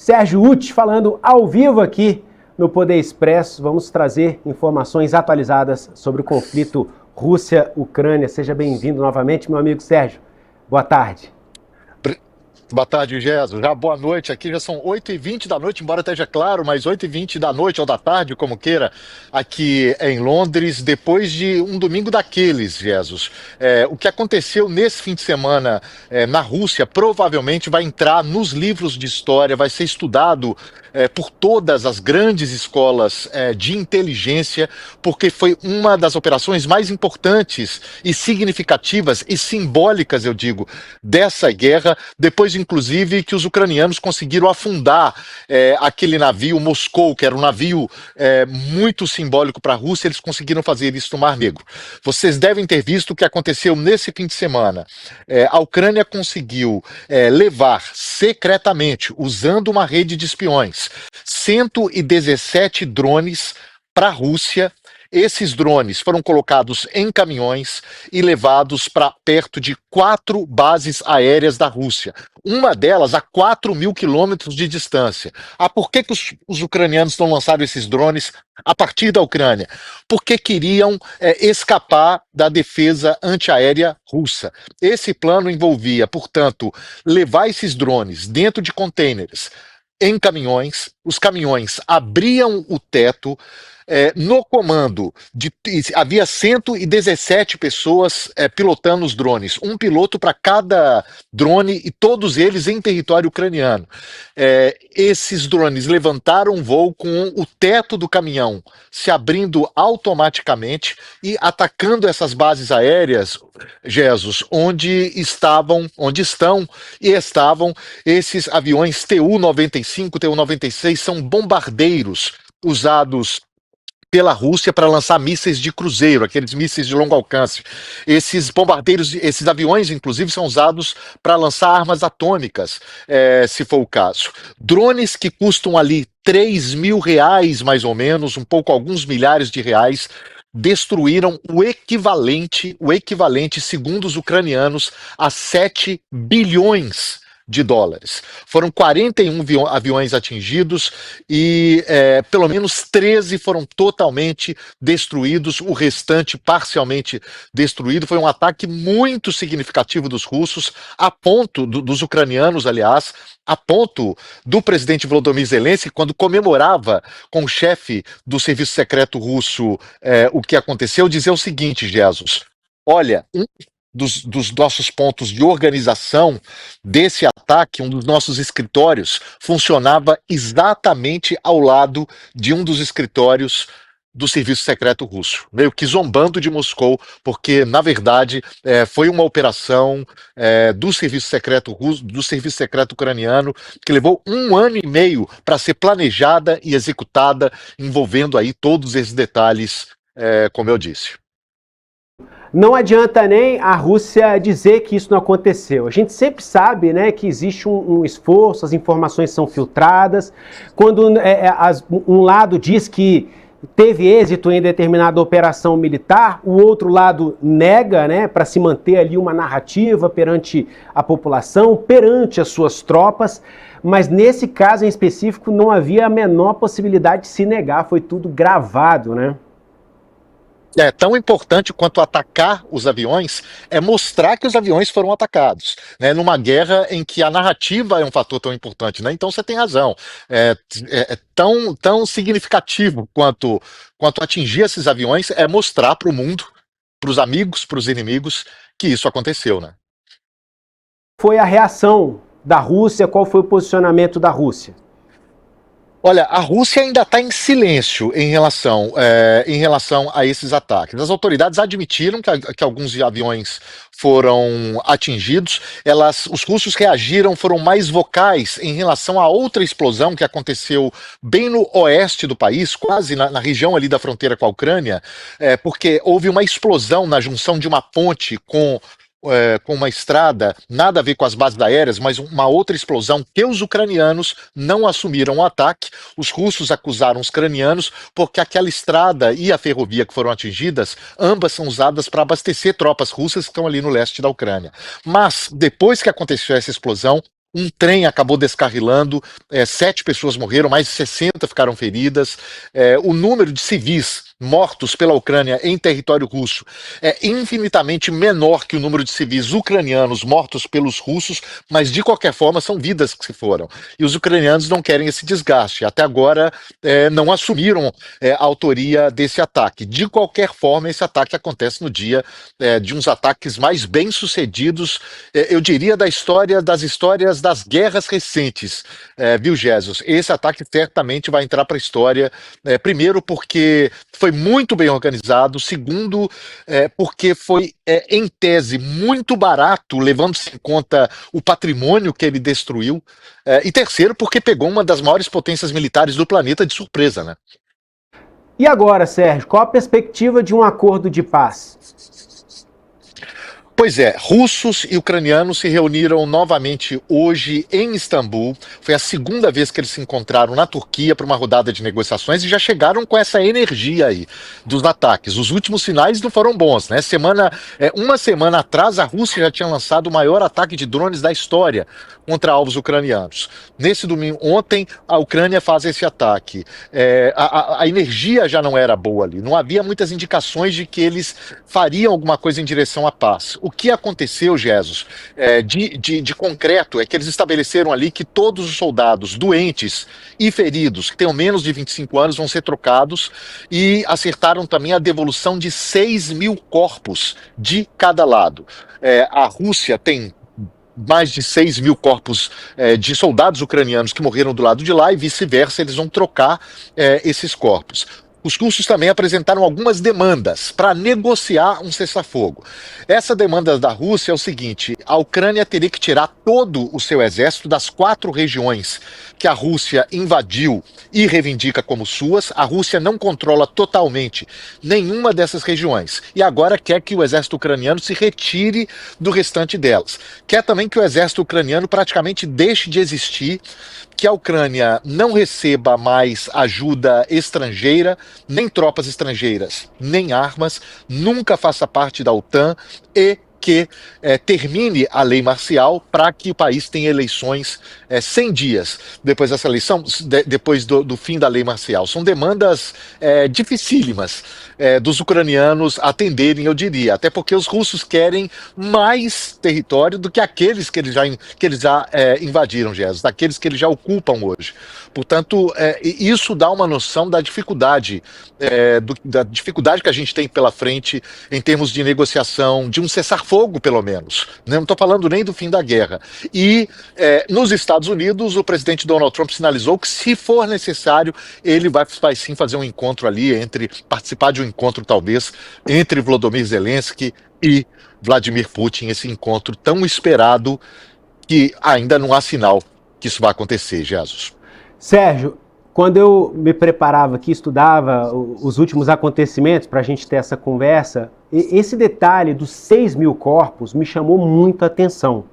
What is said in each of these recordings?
Sérgio Uti falando ao vivo aqui no Poder Expresso. Vamos trazer informações atualizadas sobre o conflito Rússia-Ucrânia. Seja bem-vindo novamente, meu amigo Sérgio. Boa tarde. Boa tarde, Jesus. Já boa noite. Aqui já são 8h20 da noite, embora esteja claro, mas 8h20 da noite ou da tarde, como queira, aqui em Londres, depois de um domingo daqueles, Jesus. O que aconteceu nesse fim de semana na Rússia provavelmente vai entrar nos livros de história, vai ser estudado por todas as grandes escolas de inteligência, porque foi uma das operações mais importantes e significativas e simbólicas, eu digo, dessa guerra, depois inclusive que os ucranianos conseguiram afundar aquele navio Moscou, que era um navio muito simbólico para a Rússia. Eles conseguiram fazer isso no Mar Negro. Vocês devem ter visto o que aconteceu nesse fim de semana. A Ucrânia conseguiu levar secretamente, usando uma rede de espiões, 117 drones para a Rússia. Esses drones foram colocados em caminhões e levados para perto de 4 bases aéreas da Rússia. Uma delas a 4.000 quilômetros de distância. Por que os ucranianos não lançaram esses drones a partir da Ucrânia? Porque queriam escapar da defesa antiaérea russa. Esse plano envolvia, portanto, levar esses drones dentro de containers em caminhões. Os caminhões abriam o teto. No comando, havia 117 pessoas pilotando os drones, um piloto para cada drone, e todos eles em território ucraniano. Esses drones levantaram voo com o teto do caminhão se abrindo automaticamente e atacando essas bases aéreas, Jesus, onde estão esses aviões Tu-95, Tu-96, são bombardeiros usados pela Rússia para lançar mísseis de cruzeiro, aqueles mísseis de longo alcance. Esses bombardeiros, esses aviões, inclusive, são usados para lançar armas atômicas, se for o caso. Drones que custam ali R$ 3.000, mais ou menos, alguns milhares de reais, destruíram o equivalente, segundo os ucranianos, a 7 bilhões de dólares. Foram 41 aviões atingidos e pelo menos 13 foram totalmente destruídos, o restante parcialmente destruído. Foi um ataque muito significativo dos russos, a ponto dos ucranianos, aliás, a ponto do presidente Volodymyr Zelensky, quando comemorava com o chefe do serviço secreto russo o que aconteceu, dizer o seguinte: Jesus, olha, dos nossos pontos de organização desse ataque, um dos nossos escritórios funcionava exatamente ao lado de um dos escritórios do serviço secreto russo, meio que zombando de Moscou, porque na verdade foi uma operação do serviço secreto russo, do serviço secreto ucraniano, que levou 1 ano e meio para ser planejada e executada, envolvendo aí todos esses detalhes, como eu disse. Não adianta nem a Rússia dizer que isso não aconteceu. A gente sempre sabe, né, que existe um esforço, as informações são filtradas. Quando um lado diz que teve êxito em determinada operação militar, o outro lado nega, né, para se manter ali uma narrativa perante a população, perante as suas tropas. Mas nesse caso em específico não havia a menor possibilidade de se negar, foi tudo gravado, né? Tão importante quanto atacar os aviões é mostrar que os aviões foram atacados, né, numa guerra em que a narrativa é um fator tão importante, né? Então você tem razão. Tão significativo quanto atingir esses aviões é mostrar para o mundo, para os amigos, para os inimigos, que isso aconteceu, né? Foi a reação da Rússia? Qual foi o posicionamento da Rússia? Olha, a Rússia ainda está em silêncio em relação a esses ataques. As autoridades admitiram que alguns aviões foram atingidos. Os russos reagiram, foram mais vocais em relação a outra explosão que aconteceu bem no oeste do país, quase na região ali da fronteira com a Ucrânia, porque houve uma explosão na junção de uma ponte com uma estrada, nada a ver com as bases aéreas, mas uma outra explosão que os ucranianos não assumiram o ataque. Os russos acusaram os ucranianos porque aquela estrada e a ferrovia que foram atingidas, ambas são usadas para abastecer tropas russas que estão ali no leste da Ucrânia. Mas, depois que aconteceu essa explosão, um trem acabou descarrilando, 7 pessoas morreram, mais de 60 ficaram feridas. O número de civis mortos pela Ucrânia em território russo é infinitamente menor que o número de civis ucranianos mortos pelos russos, mas de qualquer forma são vidas que se foram. E os ucranianos não querem esse desgaste. Até agora não assumiram a autoria desse ataque. De qualquer forma, esse ataque acontece no dia de uns ataques mais bem-sucedidos, eu diria, das histórias das guerras recentes, viu, Jesus? Esse ataque certamente vai entrar para a história, primeiro porque foi muito bem organizado, segundo, porque foi, em tese, muito barato, levando-se em conta o patrimônio que ele destruiu, e terceiro, porque pegou uma das maiores potências militares do planeta de surpresa, né? E agora, Sérgio, qual a perspectiva de um acordo de paz? Pois é, russos e ucranianos se reuniram novamente hoje em Istambul. Foi a segunda vez que eles se encontraram na Turquia para uma rodada de negociações e já chegaram com essa energia aí dos ataques. Os últimos sinais não foram bons, né? Uma semana atrás, a Rússia já tinha lançado o maior ataque de drones da história contra alvos ucranianos. Nesse domingo, ontem, a Ucrânia faz esse ataque. A energia já não era boa ali, não havia muitas indicações de que eles fariam alguma coisa em direção à paz. O que aconteceu, Jesus, de concreto, é que eles estabeleceram ali que todos os soldados doentes e feridos, que tenham menos de 25 anos, vão ser trocados, e acertaram também a devolução de 6.000 corpos de cada lado. A Rússia tem mais de 6.000 corpos de soldados ucranianos que morreram do lado de lá, e vice-versa, eles vão trocar esses corpos. Os russos também apresentaram algumas demandas para negociar um cessar-fogo. Essa demanda da Rússia é o seguinte: a Ucrânia teria que tirar todo o seu exército das 4 regiões que a Rússia invadiu e reivindica como suas. A Rússia não controla totalmente nenhuma dessas regiões e agora quer que o exército ucraniano se retire do restante delas. Quer também que o exército ucraniano praticamente deixe de existir, que a Ucrânia não receba mais ajuda estrangeira, nem tropas estrangeiras, nem armas, nunca faça parte da OTAN e que termine a lei marcial para que o país tenha eleições 100 dias depois dessa eleição, depois do fim da lei marcial. São demandas dificílimas dos ucranianos atenderem, eu diria, até porque os russos querem mais território do que aqueles que eles já invadiram, Jesus, daqueles que eles já ocupam hoje. Portanto, isso dá uma noção da dificuldade, que a gente tem pela frente em termos de negociação, de um cessar-fogo, pelo menos. Não estou falando nem do fim da guerra. E nos Estados Unidos, o presidente Donald Trump sinalizou que, se for necessário, ele vai sim fazer um encontro ali, participar de um encontro, talvez, entre Volodymyr Zelensky e Vladimir Putin, esse encontro tão esperado, que ainda não há sinal que isso vai acontecer, Jesus. Sérgio, quando eu me preparava aqui, estudava os últimos acontecimentos para a gente ter essa conversa, esse detalhe dos 6.000 corpos me chamou muito a atenção.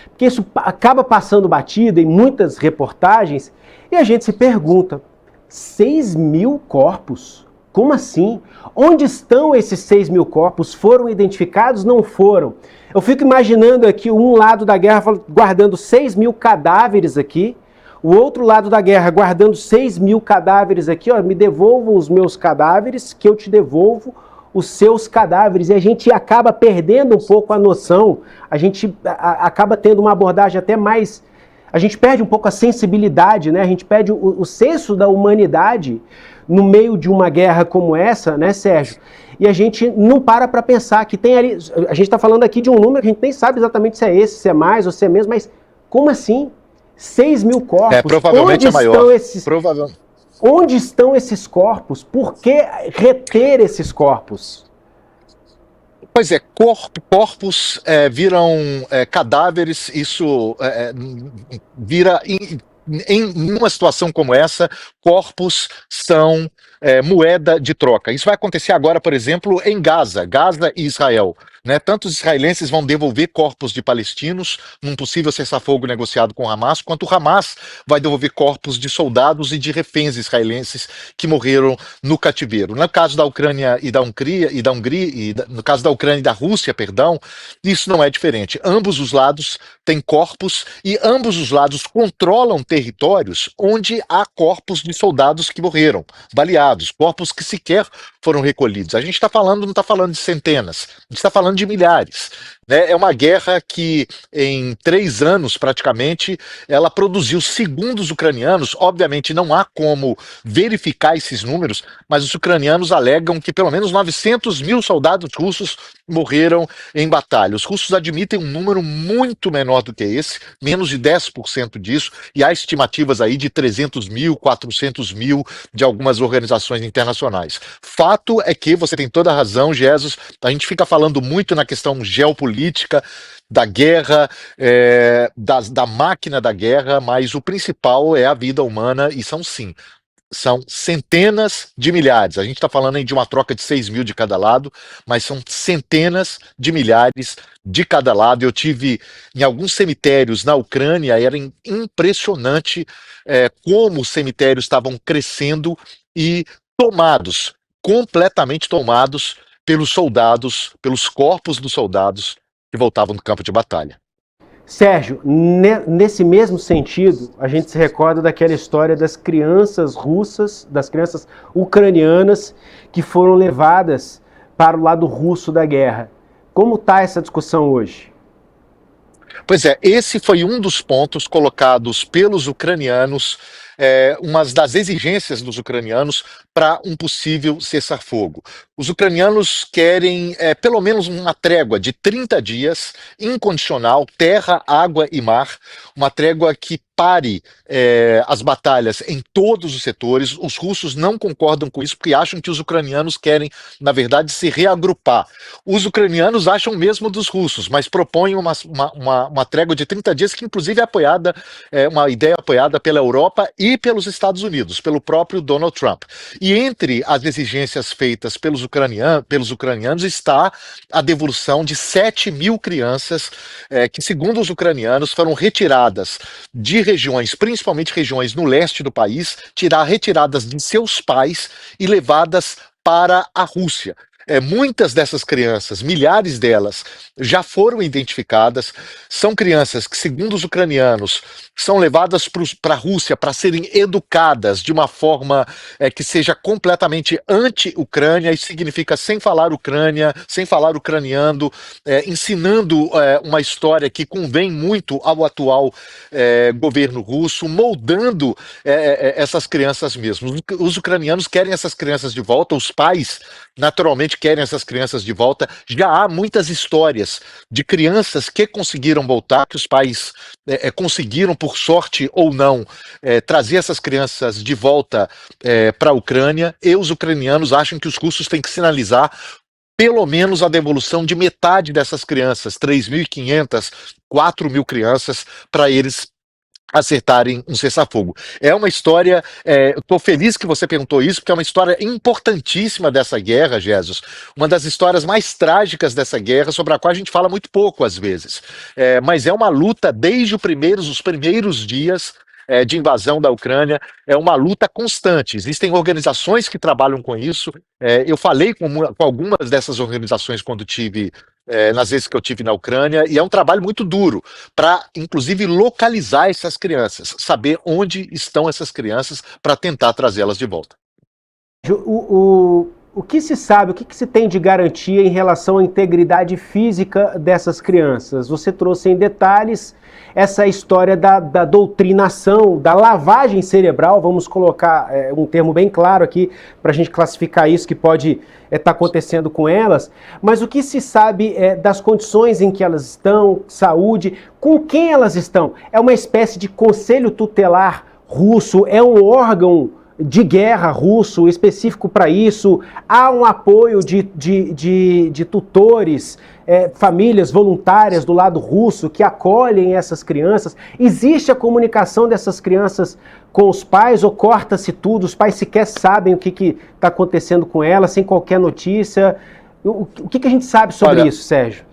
Porque isso acaba passando batida em muitas reportagens e a gente se pergunta, 6.000 corpos? Como assim? Onde estão esses 6.000 corpos? Foram identificados? Não foram? Eu fico imaginando aqui um lado da guerra guardando 6.000 cadáveres aqui, o outro lado da guerra guardando 6.000 cadáveres aqui, ó, me devolva os meus cadáveres, que eu te devolvo os seus cadáveres. E a gente acaba perdendo um pouco a noção, a gente acaba tendo uma abordagem até mais... A gente perde um pouco a sensibilidade, né? A gente perde o senso da humanidade no meio de uma guerra como essa, né, Sérgio? E a gente não para pensar que tem ali... A gente está falando aqui de um número que a gente nem sabe exatamente se é esse, se é mais ou se é menos, mas como assim? 6.000 corpos. Provavelmente onde é maior. Estão esses, onde estão esses corpos? Por que reter esses corpos? Pois é, corpos viram cadáveres, isso vira... Em uma situação como essa, corpos são moeda de troca. Isso vai acontecer agora, por exemplo, em Gaza e Israel. né? Tanto os israelenses vão devolver corpos de palestinos num possível cessar-fogo negociado com o Hamas, quanto o Hamas vai devolver corpos de soldados e de reféns israelenses que morreram no cativeiro. No caso da Ucrânia e da Hungria, no caso da Ucrânia e da Rússia, perdão, isso não é diferente. Ambos os lados têm corpos e ambos os lados controlam territórios onde há corpos de soldados que morreram, baleados, corpos que sequer foram recolhidos. A gente não está falando de centenas, a gente está falando de milhares. Né? É uma guerra que, em 3 anos praticamente, ela produziu, segundo os ucranianos, obviamente não há como verificar esses números, mas os ucranianos alegam que pelo menos 900 mil soldados russos morreram em batalha. Os russos admitem um número muito menor do que esse, menos de 10% disso, e há estimativas aí de 300 mil, 400 mil de algumas organizações internacionais. Fato é que, você tem toda a razão, Jesus, a gente fica falando muito na questão geopolítica, da guerra, da máquina da guerra, mas o principal é a vida humana, e são centenas de milhares. A gente está falando aí de uma troca de 6 mil de cada lado, mas são centenas de milhares de cada lado. Eu tive em alguns cemitérios na Ucrânia, era impressionante como os cemitérios estavam crescendo e completamente tomados pelos soldados, pelos corpos dos soldados que voltavam do campo de batalha. Sérgio, nesse mesmo sentido, a gente se recorda daquela história das crianças russas, das crianças ucranianas que foram levadas para o lado russo da guerra. Como está essa discussão hoje? Pois é, esse foi um dos pontos colocados pelos ucranianos, uma das exigências dos ucranianos para um possível cessar-fogo. Os ucranianos querem pelo menos uma trégua de 30 dias, incondicional, terra, água e mar, uma trégua que pare as batalhas em todos os setores. Os russos não concordam com isso porque acham que os ucranianos querem, na verdade, se reagrupar. Os ucranianos acham mesmo dos russos, mas propõem uma trégua de 30 dias que, inclusive, é apoiada, uma ideia apoiada pela Europa e pelos Estados Unidos, pelo próprio Donald Trump. E entre as exigências feitas pelos ucranianos está a devolução de 7 mil crianças que, segundo os ucranianos, foram retiradas de regiões, principalmente regiões no leste do país, retiradas de seus pais e levadas para a Rússia. Muitas dessas crianças, milhares delas, já foram identificadas. São crianças que, segundo os ucranianos, são levadas para a Rússia para serem educadas de uma forma que seja completamente anti-Ucrânia, e significa sem falar Ucrânia, sem falar ucraniano, ensinando uma história que convém muito ao atual governo russo, moldando essas crianças mesmo. Os ucranianos querem essas crianças de volta, os pais naturalmente querem essas crianças de volta. Já há muitas histórias de crianças que conseguiram voltar, que os pais conseguiram, por sorte ou não, trazer essas crianças de volta para a Ucrânia, e os ucranianos acham que os russos têm que sinalizar pelo menos a devolução de metade dessas crianças, 3.500, 4.000 crianças, para eles acertarem um cessar-fogo. É uma história, estou feliz que você perguntou isso, porque é uma história importantíssima dessa guerra, Jesus, uma das histórias mais trágicas dessa guerra, sobre a qual a gente fala muito pouco às vezes, mas é uma luta desde os primeiros dias de invasão da Ucrânia, é uma luta constante. Existem organizações que trabalham com isso. Eu falei com algumas dessas organizações quando nas vezes que eu tive na Ucrânia, e é um trabalho muito duro para, inclusive, localizar essas crianças, saber onde estão essas crianças para tentar trazê-las de volta. O que se sabe, o que se tem de garantia em relação à integridade física dessas crianças? Você trouxe em detalhes essa história da doutrinação, da lavagem cerebral, vamos colocar um termo bem claro aqui para a gente classificar isso que pode estar acontecendo com elas, mas o que se sabe das condições em que elas estão, saúde, com quem elas estão? É uma espécie de conselho tutelar russo, é um órgão de guerra russo específico para isso? Há um apoio de tutores, famílias voluntárias do lado russo que acolhem essas crianças? Existe a comunicação dessas crianças com os pais, ou corta-se tudo, os pais sequer sabem o que está acontecendo com elas, sem qualquer notícia? O que a gente sabe sobre Olha, isso, Sérgio?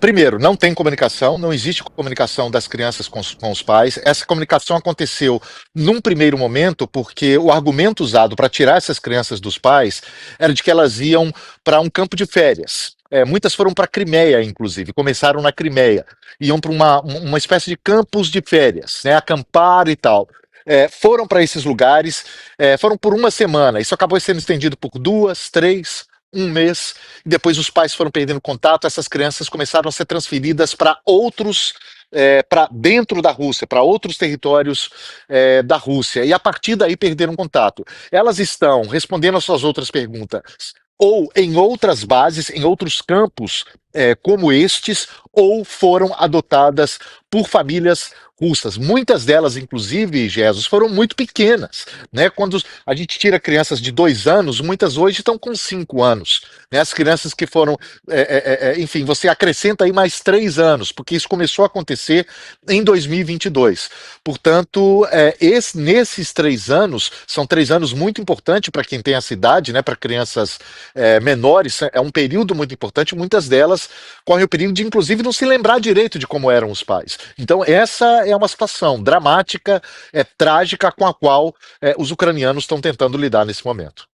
Primeiro, não tem comunicação, não existe comunicação das crianças com os pais. Essa comunicação aconteceu num primeiro momento porque o argumento usado para tirar essas crianças dos pais era de que elas iam para um campo de férias. Muitas foram para a Crimeia, inclusive, começaram na Crimeia, iam para uma espécie de campos de férias, né, acampar e tal. Foram para esses lugares, foram por uma semana, isso acabou sendo estendido por 2, 3, um mês, e depois os pais foram perdendo contato, essas crianças começaram a ser transferidas para outros, para dentro da Rússia, para outros territórios da Rússia, e a partir daí perderam contato. Elas estão respondendo às suas outras perguntas, ou em outras bases, em outros campos como estes, ou foram adotadas por famílias russas. Muitas delas, inclusive, Jesus, foram muito pequenas, né? Quando a gente tira crianças de 2 anos, muitas hoje estão com 5 anos, né? As crianças que foram, enfim, você acrescenta aí mais 3 anos, porque isso começou a acontecer em 2022. Portanto, nesses 3 anos, são 3 anos muito importantes para quem tem essa idade, né? Para crianças menores, é um período muito importante. Muitas delas correm o perigo de, inclusive, não se lembrar direito de como eram os pais. Então, essa é uma situação dramática, trágica, com a qual os ucranianos estão tentando lidar nesse momento.